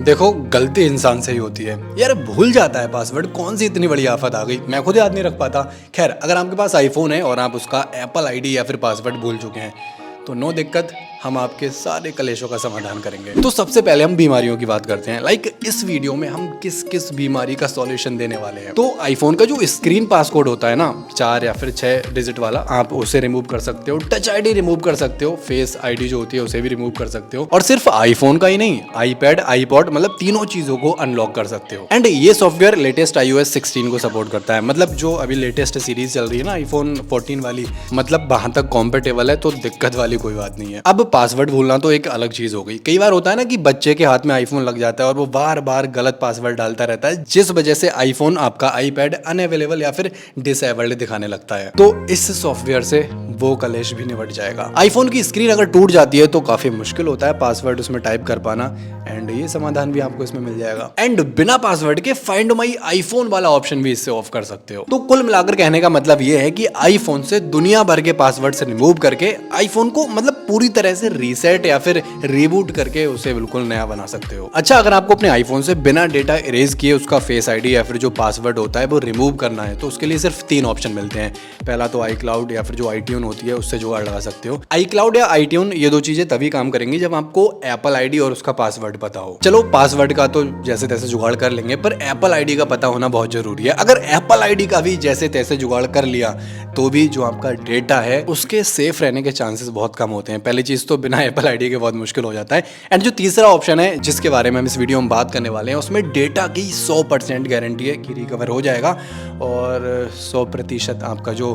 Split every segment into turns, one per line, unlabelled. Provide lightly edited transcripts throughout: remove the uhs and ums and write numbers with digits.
देखो, गलती इंसान से ही होती है यार, भूल जाता है पासवर्ड। कौन सी इतनी बड़ी आफत आ गई, मैं खुद याद नहीं रख पाता। खैर, अगर आपके पास आईफोन है और आप उसका एप्पल आईडी या फिर पासवर्ड भूल चुके हैं तो नो दिक्कत, हम आपके सारे कलेशों का समाधान करेंगे। तो सबसे पहले हम बीमारियों की बात करते हैं। इस वीडियो में हम किस किस बीमारी का सॉल्यूशन देने वाले हैं। तो आईफोन का जो स्क्रीन पासकोड होता है ना, 4 या फिर 6 डिजिट वाला, आप उसे रिमूव कर सकते हो। टच आईडी रिमूव कर सकते हो, फेस आईडी जो होती है उसे भी रिमूव कर सकते हो। और सिर्फ आईफोन का ही नहीं, आईपैड, आईपॉड, मतलब तीनों चीजों को अनलॉक कर सकते हो। एंड ये सॉफ्टवेयर लेटेस्ट iOS 16 को सपोर्ट करता है। मतलब जो अभी लेटेस्ट सीरीज चल रही है ना आईफोन 14 वाली, मतलब वहां तक कॉम्पेटेबल है, तो दिक्कत वाली कोई बात नहीं है। अब पासवर्ड भूलना तो एक अलग चीज हो गई। कई बार होता है ना कि बच्चे के हाथ में आईफोन लग जाता है और वो बार बार गलत पासवर्ड डालता रहता है, जिस वजह से आईफोन आपका आईपैड अनअवेलेबल या फिर डिसेबल्ड दिखाने लगता है। तो इस सॉफ्टवेयर से वो कलेश भी निपट जाएगा। आईफोन की स्क्रीन अगर टूट जाती है तो काफी मुश्किल होता है पासवर्ड उसमें टाइप कर पाना, एंड ये समाधान भी आपको इसमें मिल जाएगा। एंड बिना पासवर्ड के फाइंड माई आईफोन वाला ऑप्शन भी इससे ऑफ कर सकते हो। तो कुल मिलाकर कहने का मतलब ये है कि आईफोन से दुनिया भर के पासवर्ड से रिमूव करके आईफोन को मतलब पूरी तरह से रीसेट या फिर रीबूट करके उसे बिल्कुल नया बना सकते हो। अच्छा, अगर आपको अपने आईफोन से बिना डेटा इरेज किए उसका फेस आईडी या फिर जो पासवर्ड होता है वो रिमूव करना है, तो उसके लिए सिर्फ 3 ऑप्शन मिलते हैं। पहला तो iCloud या फिर जो iTunes होती है उससे जुगाड़ लगा सकते हो। iCloud या iTunes, ये दो चीजें तभी काम करेंगी जब आपको एप्पल आईडी और उसका पासवर्ड पता हो। चलो, पासवर्ड का तो जैसे तैसे जुगाड़ कर लेंगे, पर एप्पल आईडी का पता होना बहुत जरूरी है। अगर एप्पल आईडी का भी जैसे तैसे जुगाड़ कर लिया तो भी जो आपका डेटा है उसके सेफ रहने के चांसेस बहुत कम होते हैं। पहली चीज तो बिना एप्पल आईडी के बहुत मुश्किल हो जाता है। एंड जो तीसरा ऑप्शन है जिसके बारे में हम इस वीडियो में बात करने वाले हैं, उसमें डेटा की 100% गारंटी है कि रिकवर हो जाएगा और 100% आपका जो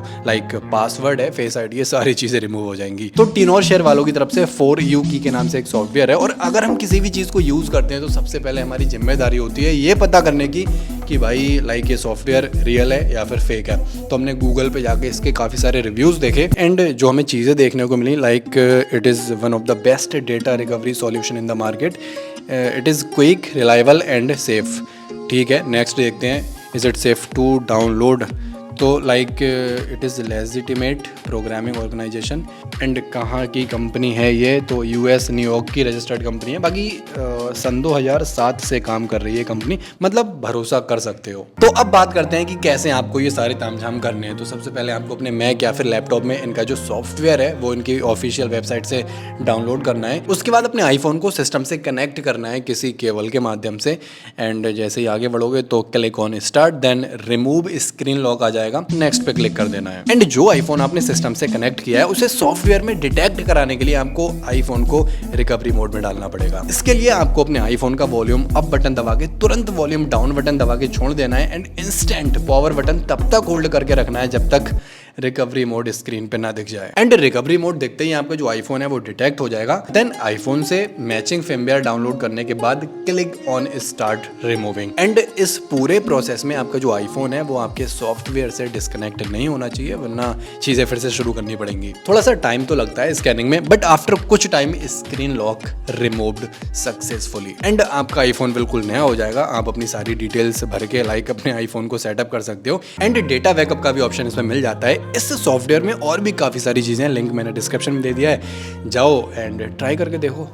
पासवर्ड है, फेस आईडी, ये सारी चीजें रिमूव हो जाएंगी। तो टीनोर शेयर वालों की तरफ से 4U की के नाम से एक सॉफ्टवेयर है, और अगर हम किसी भी चीज को यूज करते हैं तो सबसे पहले हमारी जिम्मेदारी होती है ये पता करने की कि भाई ये सॉफ्टवेयर रियल है या फिर फेक है। तो हमने गूगल पे जाके इसके काफ़ी सारे रिव्यूज़ देखे, एंड जो हमें चीज़ें देखने को मिली, it is one of the best data recovery solution in the market. It is quick, reliable and safe. ठीक है, नेक्स्ट देखते हैं, is it safe to download. तो it is legitimate programming organization. And कहाँ की कंपनी है ये, तो US न्यूयॉर्क की रजिस्टर्ड कंपनी है। बाकी सन 2007 से काम कर रही है कंपनी, मतलब भरोसा कर सकते हो। तो अब बात करते हैं कि कैसे आपको ये सारे तामझाम करने हैं। तो सबसे पहले आपको अपने मैक या फिर लैपटॉप में इनका जो सॉफ्टवेयर है वो इनकी ऑफिशियल वेबसाइट से डाउनलोड करना है। उसके बाद अपने आईफोन को सिस्टम से कनेक्ट करना है किसी केबल के माध्यम से। एंड जैसे ही आगे बढ़ोगे तो click on start, then remove screen lock आ जाएगा, नेक्स्ट पे क्लिक कर देना है। एंड जो आईफोन आपने सिस्टम से कनेक्ट किया है उसे सॉफ्टवेयर में डिटेक्ट कराने के लिए आपको आईफोन को रिकवरी मोड में डालना पड़ेगा। इसके लिए आपको अपने आईफोन का वॉल्यूम अप बटन दबा के तुरंत वॉल्यूम डाउन बटन दबा के छोड़ देना है, एंड इंस्टेंट पावर बटन तब तक होल्ड करके रखना है जब तक रिकवरी मोड स्क्रीन पे ना दिख जाए। एंड रिकवरी मोड दिखते ही आपका जो आईफोन है वो डिटेक्ट हो जाएगा। देन आईफोन से मैचिंग फर्मवेयर डाउनलोड करने के बाद click on start removing. And इस पूरे प्रोसेस में आपका जो आईफोन है वो आपके सॉफ्टवेयर से डिस्कनेक्ट नहीं होना चाहिए, वरना चीजें फिर से शुरू करनी पड़ेंगी। थोड़ा सा टाइम तो लगता है स्कैनिंग में, बट आफ्टर कुछ time screen lock removed successfully, and आपका आईफोन बिल्कुल नया हो जाएगा। आप अपनी सारी डिटेल्स भर के अपने आईफोन को सेटअप कर सकते हो। एंड डेटा बैकअप का भी ऑप्शन इसमें मिल जाता है। इस सॉफ्टवेयर में और भी काफी सारी चीजें हैं, लिंक मैंने डिस्क्रिप्शन में दे दिया है, जाओ एंड ट्राई करके देखो।